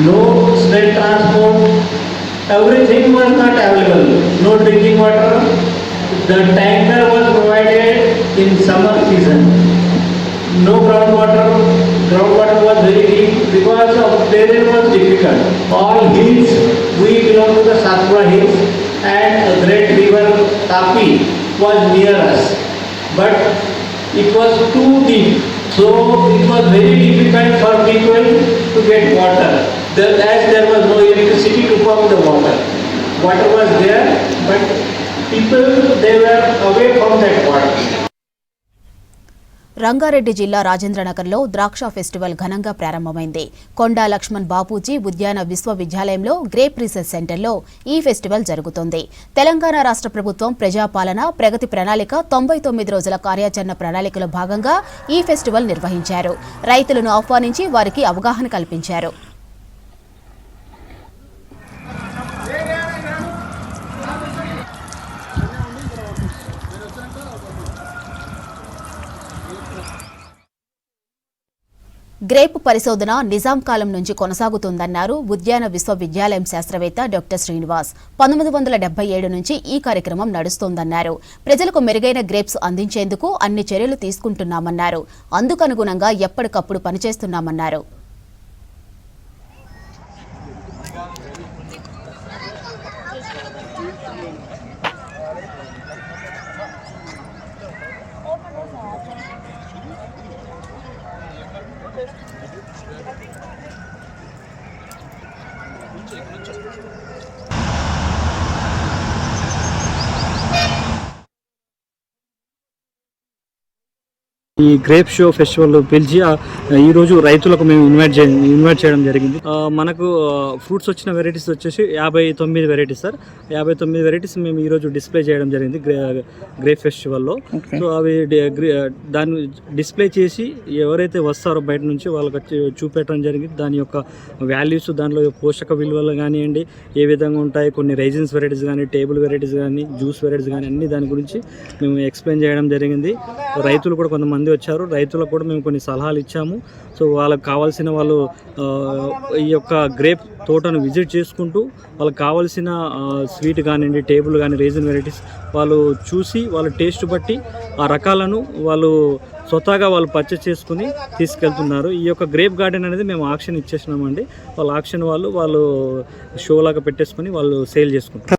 no state transport. Everything was not available. No drinking water. The tanker was provided in summer season. No groundwater. Groundwater was very deep because of terrain was difficult. All hills, we belong to the Satpura hills, and a great river Tapi was near us. But it was too deep, so it was very difficult for people to get water. As there was no electricity to pump the water. Water was there, but people, they were away from that water. Rangareddy జిల్లా రాజేంద్రనగర్లో ద్రాక్ష festival ఘనంగా ప్రారంభమైంది. కొండా లక్ష్మణ్ బాపూజీ ఉద్యాన విశ్వవిద్యాలయంలో grape research సెంటర్లో ఈ festival జరుగుతుంది. తెలంగాణ రాష్ట్ర ప్రభుత్వం ప్రజాపాలన ప్రగతి ప్రణాళిక 99 రోజుల కార్యాచరణ ప్రణాళికలో భాగంగా ఈ ఫెస్టివల్ నిర్వహించారు. రైతులను ఆహ్వానించి వారికి అవగాహన కల్పించారు. గ్రేప్ పరిశోధన నిజాం కాలం నుంచి కొనసాగుతుందన్నారు ఉద్యాన విశ్వవిద్యాలయం శాస్త్రవేత్త డాక్టర్ శ్రీనివాస్. 1977 నుంచి ఈ కార్యక్రమం నడుస్తోందన్నారు. ప్రజలకు మెరుగైన గ్రేప్స్ అందించేందుకు అన్ని చర్యలు తీసుకుంటున్నామన్నారు. అందుకనుగుణంగా ఎప్పటికప్పుడు పనిచేస్తున్నామన్నారు. ఈ గ్రేప్ షో ఫెస్టివల్ పిలిచి ఈరోజు రైతులకు మేము ఇన్వైట్ చేయడం జరిగింది. మనకు ఫ్రూట్స్ వచ్చిన వెరైటీస్ వచ్చేసి 59 వెరైటీస్ సార్. 59 వెరైటీస్ మేము ఈరోజు డిస్ప్లే చేయడం జరిగింది గ్రేప్ ఫెస్టివల్లో. సో అవి దాన్ని డిస్ప్లే చేసి ఎవరైతే వస్తారో బయట నుంచి వాళ్ళకి వచ్చి చూపెట్టడం జరిగింది. దాని యొక్క వాల్యూస్, దానిలో పోషక విలువలు కానివ్వండి, ఏ విధంగా ఉంటాయి, కొన్ని రైజిన్స్ వెరైటీస్ కానీ, టేబుల్ వెరైటీస్ కానీ, జ్యూస్ వెరైటీస్ కానీ అన్ని దాని గురించి మేము ఎక్స్ప్లెయిన్ చేయడం జరిగింది. రైతులు కూడా కొంతమంది వచ్చారు. రైతులకు కూడా మేము కొన్ని సలహాలు ఇచ్చాము. సో వాళ్ళకి కావాల్సిన వాళ్ళు ఈ యొక్క గ్రేప్ తోటను విజిట్ చేసుకుంటూ వాళ్ళకి కావాల్సిన స్వీట్ కానివ్వండి, టేబుల్ కానీ, రేజిన్ వెరైటీస్ వాళ్ళు చూసి వాళ్ళ టేస్ట్ బట్టి ఆ రకాలను వాళ్ళు స్వతహాగా వాళ్ళు పర్చేస్ చేసుకుని తీసుకెళ్తున్నారు. ఈ యొక్క గ్రేప్ గార్డెన్ అనేది మేము ఆక్షన్ ఇచ్చేసినామండి. వాళ్ళ ఆక్షన్ వాళ్ళు షో లాగా పెట్టేసుకుని వాళ్ళు సేల్ చేసుకుంటారు.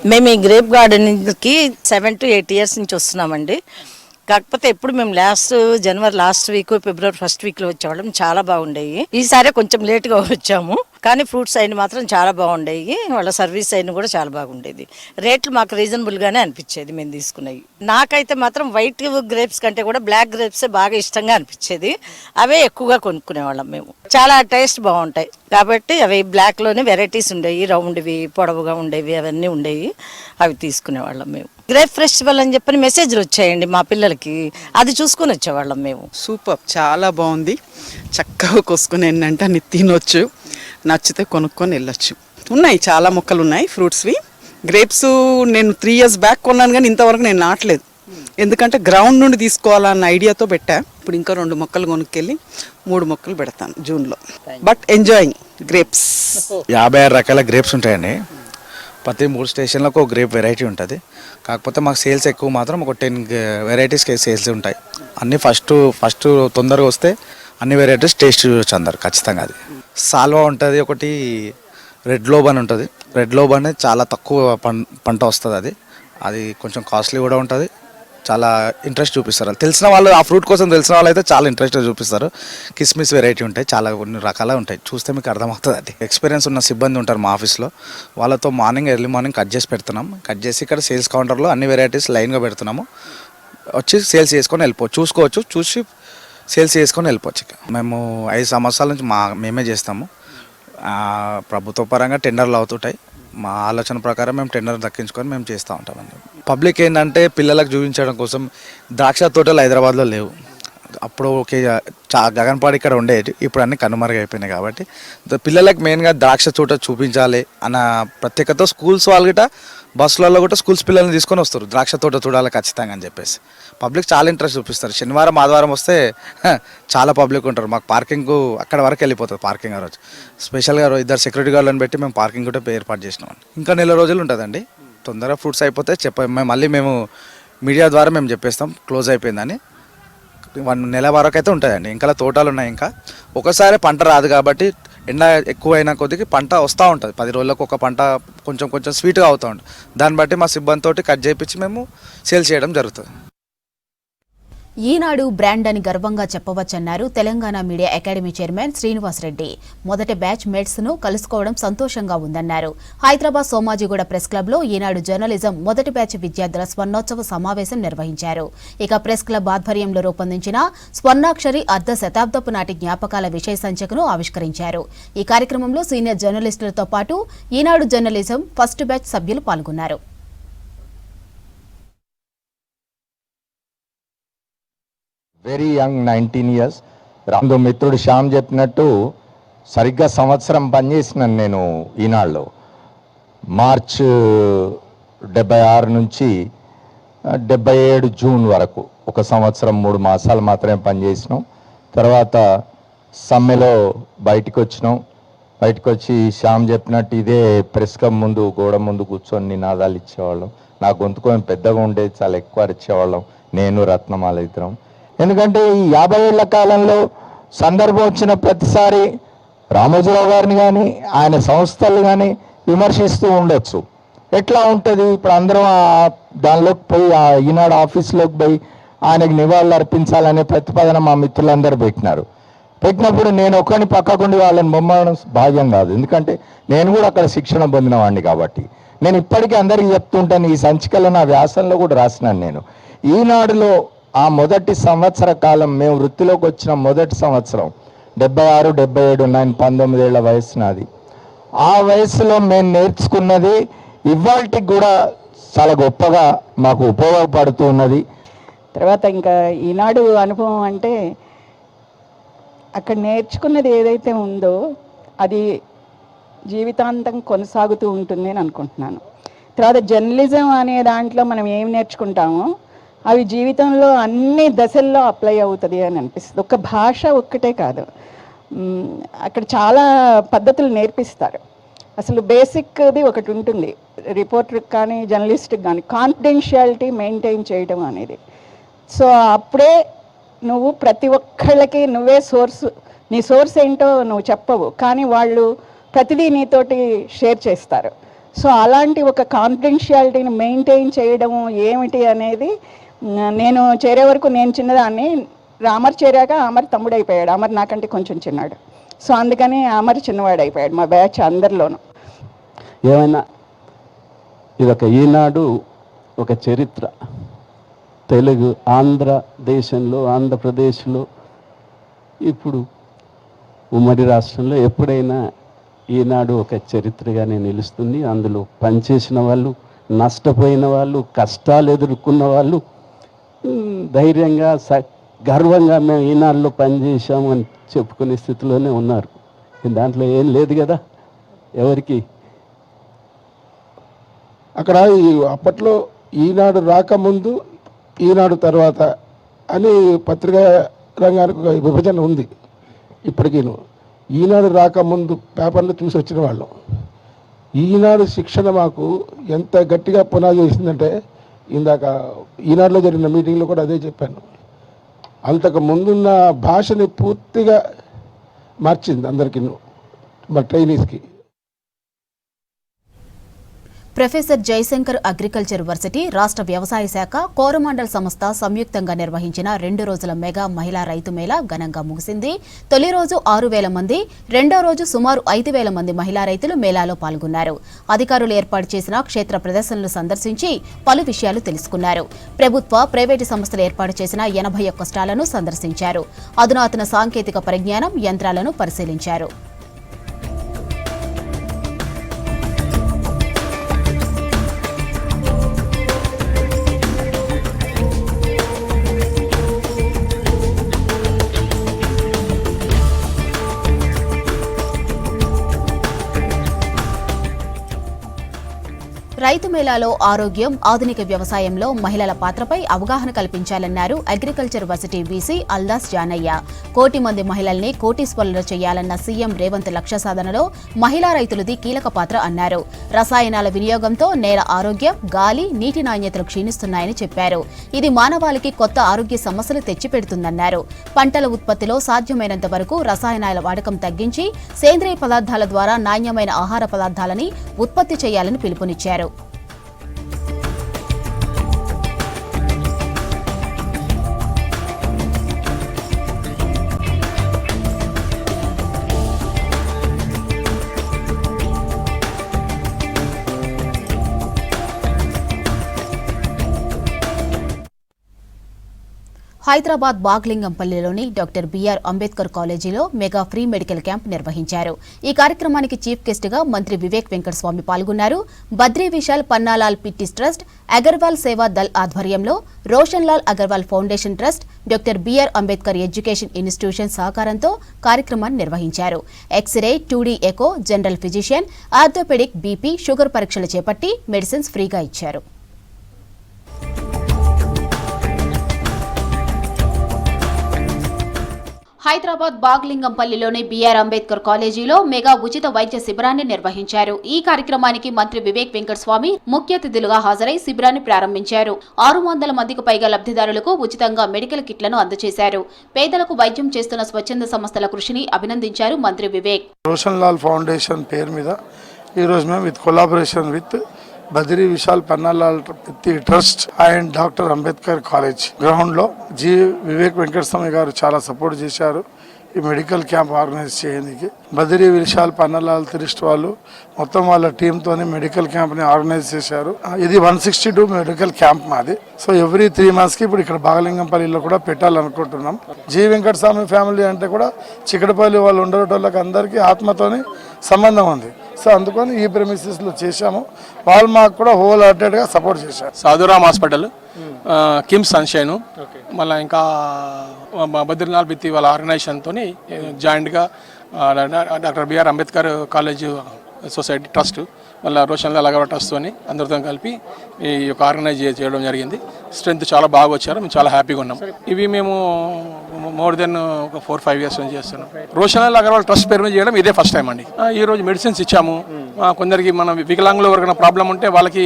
మేము ఈ గ్రేప్ గార్డెనింగ్కి 7 to 8 years నుంచి వస్తున్నామండి. కాకపోతే ఎప్పుడు మేము జనవరి లాస్ట్ వీక్, ఫిబ్రవరి ఫస్ట్ వీక్లో వచ్చేవాళ్ళం. చాలా బాగుండేవి. ఈసారి కొంచెం లేట్గా వచ్చాము, కానీ ఫ్రూట్స్ అయిన మాత్రం చాలా బాగుండేవి. వాళ్ళ సర్వీస్ అయిన కూడా చాలా బాగుండేది. రేట్లు మాకు రీజనబుల్గానే అనిపించేది మేము తీసుకునేవి. నాకైతే మాత్రం వైట్ గ్రేప్స్ కంటే కూడా బ్లాక్ గ్రేప్సే బాగా ఇష్టంగా అనిపించేది. అవే ఎక్కువగా కొనుక్కునేవాళ్ళం మేము. చాలా టేస్ట్ బాగుంటాయి కాబట్టి అవి బ్లాక్లోనే వెరైటీస్ ఉండేవి. రౌండ్వి, పొడవుగా ఉండేవి, అవన్నీ ఉండేవి. అవి తీసుకునేవాళ్ళం మేము. గ్రేప్ ఫెస్టివల్ అని చెప్పని మెసేజ్లు వచ్చాయండి మా పిల్లలకి, అది చూసుకొని వచ్చేవాళ్ళం మేము. సూపర్, చాలా బాగుంది. చక్కగా కోసుకుని ఏంటంటే అన్ని తినొచ్చు, నచ్చితే కొనుక్కొని వెళ్ళొచ్చు. ఉన్నాయి, చాలా మొక్కలు ఉన్నాయి ఫ్రూట్స్వి. గ్రేప్స్ నేను 3 years బ్యాక్ కొన్నాను, కానీ ఇంతవరకు నేను నాటలేదు. ఎందుకంటే గ్రౌండ్ నుండి తీసుకోవాలన్న ఐడియాతో పెట్టా. ఇప్పుడు ఇంకా 2 మొక్కలు కొనుక్కెళ్ళి 3 మొక్కలు పెడతాను జూన్లో. But enjoying grapes. 56 రకాల గ్రేప్స్ ఉంటాయండి. ప్రతి 3 స్టేషన్లకు ఒక గ్రేప్ వెరైటీ ఉంటుంది. కాకపోతే మాకు సేల్స్ ఎక్కువ మాత్రం ఒక 10 వెరైటీస్కి సేల్స్ ఉంటాయి. అన్నీ ఫస్ట్ తొందరగా వస్తే అన్ని వెరైటీస్ టేస్ట్ చూడొచ్చు అందరు ఖచ్చితంగా. అది సాల్వా ఉంటుంది, ఒకటి రెడ్ లోబ్ అని ఉంటుంది. రెడ్ లోబ్ అనేది చాలా తక్కువ పంట వస్తుంది. అది కొంచెం కాస్ట్లీ కూడా ఉంటుంది. చాలా ఇంట్రెస్ట్ చూపిస్తారు తెలిసిన వాళ్ళు. ఆ ఫ్రూట్ కోసం తెలిసిన వాళ్ళు అయితే చాలా ఇంట్రెస్ట్గా చూపిస్తారు. కిస్మిస్ వెరైటీ ఉంటాయి, చాలా కొన్ని రకాలు ఉంటాయి. చూస్తే మీకు అర్థమవుతుంది. అది ఎక్స్పీరియన్స్ ఉన్న సిబ్బంది ఉంటారు మా ఆఫీస్లో. వాళ్ళతో ఎర్లీ మార్నింగ్ కట్ చేసి పెడుతున్నాం. కట్ చేసి ఇక్కడ సేల్స్ కౌంటర్లో అన్ని వెరైటీస్ లైన్గా పెడుతున్నాము. వచ్చి సేల్స్ చేసుకొని వెళ్ళిపోవచ్చు, చూసుకోవచ్చు. చూసి సేల్స్ చేసుకొని వెళ్ళిపోవచ్చు. మేము 5 సంవత్సరాల నుంచి మేమే చేస్తాము. ప్రభుత్వ పరంగా టెండర్లు అవుతుంటాయి. మా ఆలోచన ప్రకారం మేము టెండర్ దక్కించుకొని మేము చేస్తూ ఉంటామండి. పబ్లిక్ ఏంటంటే పిల్లలకు చూపించడం కోసం ద్రాక్ష తోటలు హైదరాబాద్లో లేవు. అప్పుడు ఓకే గగన్పాడు ఇక్కడ ఉండేది, ఇప్పుడు అన్నీ కనుమరుగైపోయినాయి. కాబట్టి పిల్లలకు మెయిన్గా ద్రాక్ష తోట చూపించాలి అన్న ప్రత్యేకత స్కూల్స్ వాళ్ళు గిట్ట బస్సులలో కూడా స్కూల్స్ పిల్లల్ని తీసుకొని వస్తారు, ద్రాక్ష తోట చూడాలి ఖచ్చితంగా అని చెప్పేసి. పబ్లిక్ చాలా ఇంట్రెస్ట్ చూపిస్తారు. శనివారం ఆదివారం వస్తే చాలా పబ్లిక్ ఉంటారు. మాకు పార్కింగ్ అక్కడ వరకు వెళ్ళిపోతుంది. పార్కింగ్ ఆ రోజు స్పెషల్గా 2 సెక్యూరిటీ గార్డులను పెట్టి మేము పార్కింగ్ కూడా ఏర్పాటు చేసినాం. ఇంకా నెల రోజులు ఉంటుందండి. తొందరగా ఫ్రూట్స్ అయిపోతే మళ్ళీ మేము మీడియా ద్వారా మేము చెప్పేస్తాం క్లోజ్ అయిపోయిందని. 1 నెల వరకు అయితే ఉంటుందండి. ఇంకా తోటలు ఉన్నాయి. ఇంకా ఒకసారి పంట రాదు కాబట్టి ఎండ ఎక్కువ అయిన కొద్దికి పంట వస్తూ ఉంటుంది. 10 రోజులకు ఒక పంట కొంచెం స్వీట్గా అవుతూ ఉంటుంది. దాన్ని బట్టి మా సిబ్బందితోటి కట్ చేయించి మేము సేల్ చేయడం జరుగుతుంది. ఈనాడు బ్రాండ్ అని గర్వంగా చెప్పవచ్చన్నారు Telangana media academy chairman Srinivas Reddy. మొదటి బ్యాచ్ మేట్స్ ను కలుసుకోవడం సంతోషంగా ఉందన్నారు. హైదరాబాద్ సోమాజిగూడ ప్రెస్ క్లబ్ లో ఈనాడు జర్నలిజం మొదటి బ్యాచ్ విద్యార్థుల స్వర్ణోత్సవ సమావేశం నిర్వహించారు. ఇక ప్రెస్ క్లబ్ ఆధ్వర్యంలో రూపొందించిన స్వర్ణాక్షరి అర్ధ శతాబ్దపు నాటి జ్ఞాపకాల విషయ సంచికను ఆవిష్కరించారు. ఈ కార్యక్రమంలో సీనియర్ జర్నలిస్టులతో పాటు ఈనాడు జర్నలిజం ఫస్ట్ బ్యాచ్ సభ్యులు పాల్గొన్నారు. Very young 19 years. రాందో మిత్రుడు శ్యామ్ చెప్పినట్టు సరిగ్గా సంవత్సరం పనిచేసినాను నేను ఈనాడులో. మార్చ్ 76 నుంచి 77 జూన్ వరకు 1 సంవత్సరం 3 మాసాలు మాత్రమే పనిచేసినాం. తర్వాత సమ్మెలో బయటకు వచ్చినాం. బయటకు వచ్చి శ్యామ్ చెప్పినట్టు ఇదే ప్రెస్ క్లబ్ ముందు గోడ ముందు కూర్చొని నినాదాలు ఇచ్చేవాళ్ళం. నా గొంతు కొంచెం పెద్దగా ఉండేది, చాలా ఎక్కువ ఇచ్చేవాళ్ళం నేను రత్నమాల ఇద్దరం. ఎందుకంటే ఈ 50 ఏళ్ల కాలంలో సందర్భం వచ్చిన ప్రతిసారి రామోజీరావు గారిని కానీ ఆయన సంస్థలు కానీ విమర్శిస్తూ ఉండొచ్చు. ఎట్లా ఉంటుంది ఇప్పుడు అందరం దానిలోకి పోయి ఈనాడు ఆఫీస్లోకి పోయి ఆయనకు నివాళులు అర్పించాలనే ప్రతిపాదన మా మిత్రులందరూ పెట్టినప్పుడు నేను ఒక్కడిని పక్కకుండి వాళ్ళని బొమ్మడం భాగ్యం కాదు. ఎందుకంటే నేను కూడా అక్కడ శిక్షణ పొందిన వాడిని కాబట్టి నేను ఇప్పటికీ అందరికీ చెప్తుంటాను. ఈ సంచికలో నా వ్యాసంలో కూడా రాసినాను నేను. ఈనాడులో ఆ మొదటి సంవత్సర కాలం మేము వృత్తిలోకి వచ్చిన మొదటి సంవత్సరం 76, 77, 19 ఏళ్ల వయసు నాది. ఆ వయసులో మేము నేర్చుకున్నది ఇవాళకి కూడా చాలా గొప్పగా మాకు ఉపయోగపడుతూ ఉన్నది. తర్వాత ఇంకా ఈనాడు అనుభవం అంటే అక్కడ నేర్చుకున్నది ఏదైతే ఉందో అది జీవితాంతం కొనసాగుతూ ఉంటుంది అని అనుకుంటున్నాను. తర్వాత జర్నలిజం అనే దాంట్లో మనం ఏం నేర్చుకుంటామో అవి జీవితంలో అన్ని దశల్లో అప్లై అవుతుంది అని అనిపిస్తుంది. ఒక భాష ఒక్కటే కాదు, అక్కడ చాలా పద్ధతులు నేర్పిస్తారు. అసలు బేసిక్ది ఒకటి ఉంటుంది రిపోర్టర్కి కానీ జర్నలిస్ట్కి కానీ, కాన్ఫిడెన్షియాలిటీ మెయింటైన్ చేయడం అనేది. సో అప్పుడే నువ్వు ప్రతి ఒక్కళ్ళకి నువ్వే నీ సోర్స్ ఏంటో నువ్వు చెప్పవు, కానీ వాళ్ళు ప్రతిదీ నీతోటి షేర్ చేస్తారు. సో అలాంటి ఒక కాన్ఫిడెన్షియాలిటీని మెయింటైన్ చేయడం ఏమిటి అనేది నేను చేరే వరకు నేను చిన్నదాన్ని. అమర్ చేరాక అమర్ తమ్ముడు అయిపోయాడు. అమర్ నాకంటే కొంచెం చిన్నాడు. సో అందుకని అమర్ చిన్నవాడు అయిపోయాడు మా బ్యాచ్ అందరిలోనూ. ఏమైనా ఇదొక ఈనాడు ఒక చరిత్ర. తెలుగు ఆంధ్రదేశంలో ఆంధ్రప్రదేశ్లో ఇప్పుడు ఉమ్మడి రాష్ట్రంలో ఎప్పుడైనా ఈనాడు ఒక చరిత్రగానే నిలుస్తుంది. అందులో పనిచేసిన వాళ్ళు, నష్టపోయిన వాళ్ళు, కష్టాలు ఎదుర్కొన్న వాళ్ళు ధైర్యంగా గర్వంగా మేము ఈనాడులో పనిచేసాము అని చెప్పుకునే స్థితిలోనే ఉన్నారు. దాంట్లో ఏం లేదు కదా ఎవరికి. అక్కడ అప్పట్లో ఈనాడు రాకముందు ఈనాడు తర్వాత అని పత్రికా రంగానికి ఒక విభజన ఉంది. ఇప్పటికీ ఈనాడు రాకముందు పేపర్లు చూసి వచ్చిన వాళ్ళం. ఈనాడు శిక్షణ మాకు ఎంత గట్టిగా పునాది వేసిందంటే ఇందాక ఈనాడులో జరిగిన మీటింగ్లో కూడా అదే చెప్పాను. అంతకు ముందున్న భాషని పూర్తిగా మార్చింది అందరికీ, మా ట్రైనీస్కి. ప్రొఫెసర్ జయశంకర్ అగ్రికల్చర్ వర్సిటీ, రాష్ట్ర వ్యవసాయ శాఖ, కోరమాండల్ సంస్థ సంయుక్తంగా నిర్వహించిన 2 రోజుల మెగా మహిళా రైతు మేళా ఘనంగా ముగిసింది. తొలి రోజు 6,000 మంది, రెండో రోజు సుమారు 5,000 మంది మహిళా రైతులు మేళాలో పాల్గొన్నారు. అధికారులు ఏర్పాటు చేసిన క్షేత్ర ప్రదర్శనలు సందర్శించి పలు విషయాలు తెలుసుకున్నారు. ప్రభుత్వ, ప్రైవేటు సంస్థలు ఏర్పాటు చేసిన 81 స్టాళ్లను సందర్శించారు. అధునాతన సాంకేతిక పరిజ్ఞానం, యంత్రాలను పరిశీలించారు. రైతు మేళాలో ఆరోగ్యం, ఆధునిక వ్యవసాయంలో మహిళల పాత్రపై అవగాహన కల్పించాలన్నారు agriculture varsity VC Aldas Janaiah. 1 కోటి మంది మహిళల్ని కోటీశ్వరులు చేయాలన్న సీఎం రేవంత్ లక్ష్య సాధనలో మహిళా రైతులది కీలక పాత్ర అన్నారు. రసాయనాల వినియోగంతో నేల ఆరోగ్యం, గాలి, నీటి నాణ్యతలు క్షీణిస్తున్నాయని చెప్పారు. ఇది మానవాళికి కొత్త ఆరోగ్య సమస్యలు తెచ్చిపెడుతుందన్నారు. పంటల ఉత్పత్తిలో సాధ్యమైనంత వరకు రసాయనాల వాడకం తగ్గించి సేంద్రియ పదార్థాల ద్వారా నాణ్యమైన ఆహార పదార్థాలని ఉత్పత్తి చేయాలని పిలుపునిచ్చారు. హైదరాబాద్ బాగ్లింగంపల్లిలోని డాక్టర్ బిఆర్ అంబేద్కర్ కాలేజీలో మెగా ఫ్రీ మెడికల్ క్యాంప్ నిర్వహించారు. ఈ కార్యక్రమానికి చీఫ్ గెస్ట్ గా మంత్రి వివేక్ వెంకటస్వామి పాల్గొన్నారు. బద్రీ విశాల్ పన్నాలాల్ పిట్టిస్ ట్రస్ట్, అగర్వాల్ సేవా దళ్ ఆధ్వర్యంలో Roshan Lal Agarwal foundation trust, doctor BR Ambedkar education institution సహకారంతో కార్యక్రమాన్ని నిర్వహించారు. X ray, 2D echo, general physician, orthopaedic, BP, sugar పరీక్షలు చేపట్టి మెడిసిన్స్ ఫ్రీగా ఇచ్చారు. హైదరాబాద్ బాగ్లింగంపల్లిలోని బిఆర్ అంబేద్కర్ కాలేజీలో మెగా ఉచిత వైద్య శిబిరాన్ని నిర్వహించారు. ఈ కార్యక్రమానికి మంత్రి వివేక్ వెంకటస్వామి ముఖ్య అతిథులుగా హాజరై శిబిరాన్ని ప్రారంభించారు. 600 మందికి పైగా లబ్ధిదారులకు ఉచితంగా మెడికల్ కిట్లను అందజేశారు. పేదలకు వైద్యం చేస్తున్న స్వచ్ఛంద సంస్థల కృషిని అభినందించారు మంత్రి వివేక్. రోషన్ లాల్ ఫౌండేషన్ పేరు మీద ఈరోజు మేము with collaboration with Badri Vishal Pannalal trust and doctor Ambedkar college ground లో వివేక్ వెంకటస్వామి గారు చాలా సపోర్ట్ చేశారు. ఈ మెడికల్ క్యాంప్ ఆర్గనైజ్ చేయడానికి బద్రీ విశాల్ పన్నాలాల్ ట్రస్ట్ వాళ్ళు మొత్తం వాళ్ళ టీంతోని మెడికల్ క్యాంప్ ని ఆర్గనైజ్ చేశారు. ఇది 162 మెడికల్ క్యాంప్ మాది. సో ఎవ్రీ 3 months కి ఇప్పుడు ఇక్కడ బాగలింగంపల్లిలో కూడా పెట్టాలనుకుంటున్నాం. వెంకటస్వామి ఫ్యామిలీ అంటే కూడా చిక్కడపల్లి వాళ్ళు ఉండేటోళ్ళకి అందరికీ ఆత్మతోని సంబంధం ఉంది. సో అందుకని ఈ ప్రెమిసెస్లో చేశాము. వాళ్ళు మాకు కూడా హోల్ హార్టెడ్గా సపోర్ట్ చేశారు. సాధురామ్ హాస్పిటల్, కిమ్స్ సన్షైన్, మళ్ళీ ఇంకా బద్రీలాల్ బిత్తి వాళ్ళ ఆర్గనైజేషన్తో జాయింట్గా doctor BR Ambedkar college society trust, మళ్ళీ రోషన్ లాల్ అగర్వాల్ ట్రస్ట్ అని అందరితో కలిపి ఈ యొక్క ఆర్గనైజ్ చేయడం జరిగింది. స్ట్రెంత్ చాలా బాగా వచ్చారు, మేము చాలా హ్యాపీగా ఉన్నాం. ఇవి మేము మోర్ దెన్ ఒక 4-5 years నుంచి చేస్తున్నాం. రోషన్ లాల్ అగర్వాల్ ట్రస్ట్ పేరు మీద చేయడం ఇదే ఫస్ట్ టైం అండి. ఈ రోజు మెడిసిన్స్ ఇచ్చాము. కొందరికి మనం వికలాంగులు ఎవరికైనా ప్రాబ్లం ఉంటే వాళ్ళకి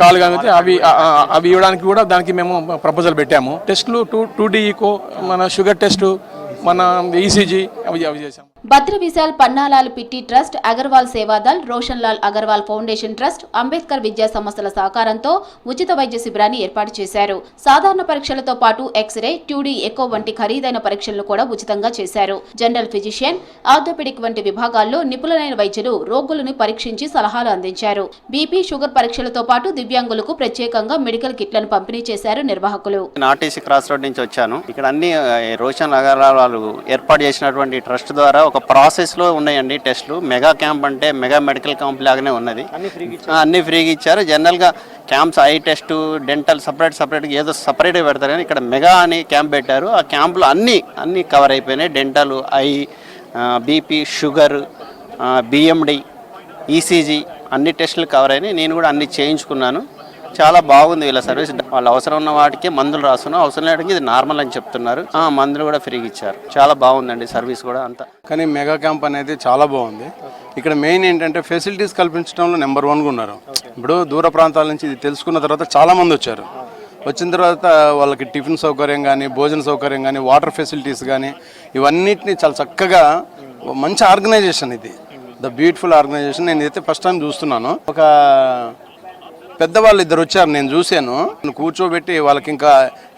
కాలు కాగితే అవి ఇవ్వడానికి కూడా దానికి మేము ప్రపోజల్ పెట్టాము. టెస్టులు 2D ఈకో, మన షుగర్ టెస్ట్, మన ఈసీజీ అవి చేసాం. Badri Vishal Pannalal Pitti trust, Agarwal Sevadal, Roshan Lal Agarwal foundation trust, Ambedkar విద్యా సంస్థల సహకారంతో ఉచిత వైద్య శిబిరాన్ని ఏర్పాటు చేశారు. సాధారణ పరీక్షలతో పాటు ఎక్స్రే, 2D ఎకో వంటి ఖరీదైన పరీక్షలను కూడా ఉచితంగా చేశారు. జనరల్ ఫిజిషియన్, ఆర్థోపెడిక్ వంటి విభాగాల్లో నిపుణులైన వైద్యులు రోగులను పరీక్షించి సలహాలు అందించారు. బీపీ, షుగర్ పరీక్షలతో పాటు దివ్యాంగులకు ప్రత్యేకంగా మెడికల్ కిట్లను పంపిణీ చేశారు నిర్వాహకులు. ఆర్టీసీ క్రాస్ రోడ్ నుంచి వచ్చాను. ఇక్కడ అన్ని రోషన్ అగర్వాల్ వాళ్ళు ఏర్పాటు చేసినటువంటి ట్రస్ట్ ద్వారా ఒక ప్రాసెస్ లో ఉన్నాయండి టెస్టులు. మెగా క్యాంప్ అంటే మెగా మెడికల్ క్యాంప్ లాగానే ఉన్నది. అన్ని ఫ్రీగా ఇచ్చారు. జనరల్ గా camps I test, dental separate ఏదో సపరేట్గా పెడతారు, కానీ ఇక్కడ మెగా అని క్యాంప్ పెట్టారు. ఆ క్యాంపులో అన్ని కవర్ అయిపోయినాయి. Dental, I, BP, sugar, BMD, ECG అన్ని టెస్టులు కవర్ అయినాయి. నేను కూడా అన్ని చేయించుకున్నాను. చాలా బాగుంది వీళ్ళ సర్వీస్. వాళ్ళు అవసరం ఉన్న వాటికి మందులు రాస్తున్నారు, అవసరం లేడానికి ఇది నార్మల్ అని చెప్తున్నారు. మందులు కూడా ఫ్రీగా ఇచ్చారు. చాలా బాగుందండి సర్వీస్ కూడా అంతా. కానీ మెగా క్యాంప్ అనేది చాలా బాగుంది. ఇక్కడ మెయిన్ ఏంటంటే ఫెసిలిటీస్ కల్పించడంలో నెంబర్ 1గా ఉన్నారు. ఇప్పుడు దూర ప్రాంతాల నుంచి ఇది తెలుసుకున్న తర్వాత చాలా మంది వచ్చారు. వచ్చిన తర్వాత వాళ్ళకి టిఫిన్ సౌకర్యం కానీ, భోజన సౌకర్యం కానీ, వాటర్ ఫెసిలిటీస్ కానీ ఇవన్నిటిని చాలా చక్కగా మంచి ఆర్గనైజేషన్. ఇది ద బ్యూటిఫుల్ ఆర్గనైజేషన్. నేను ఇదైతే ఫస్ట్ టైం చూస్తున్నాను. ఒక పెద్దవాళ్ళు 2 వచ్చారు, నేను చూశాను. కూర్చోబెట్టి వాళ్ళకి ఇంకా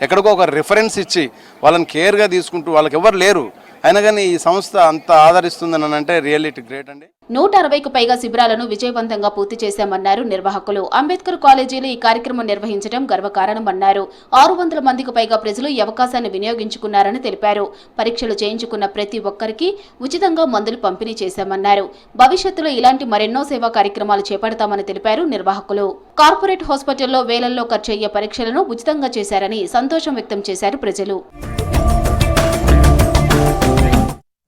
ఎక్కడికో ఒక రిఫరెన్స్ ఇచ్చి వాళ్ళని కేర్గా తీసుకుంటూ, వాళ్ళకి ఎవరు లేరు అయినా కానీ ఈ సంస్థ అంత ఆదరిస్తుందని అంటే రియల్లీ గ్రేట్ అండి. 160కు పైగా శిబిరాలను విజయవంతంగా పూర్తి చేశామన్నారు నిర్వాహకులు. అంబేద్కర్ కాలేజీలో ఈ కార్యక్రమం నిర్వహించడం గర్వకారణమన్నారు. 600 మందికి పైగా ప్రజలు ఈ అవకాశాన్ని వినియోగించుకున్నారని తెలిపారు. పరీక్షలు చేయించుకున్న ప్రతి ఒక్కరికి ఉచితంగా మందులు పంపిణీ చేశామన్నారు. భవిష్యత్తులో ఇలాంటి మరెన్నో సేవా కార్యక్రమాలు చేపడతామని తెలిపారు నిర్వాహకులు. కార్పొరేట్ హాస్పిటల్లో వేలల్లో ఖర్చయ్యే పరీక్షలను ఉచితంగా చేశారని సంతోషం వ్యక్తం చేశారు ప్రజలు.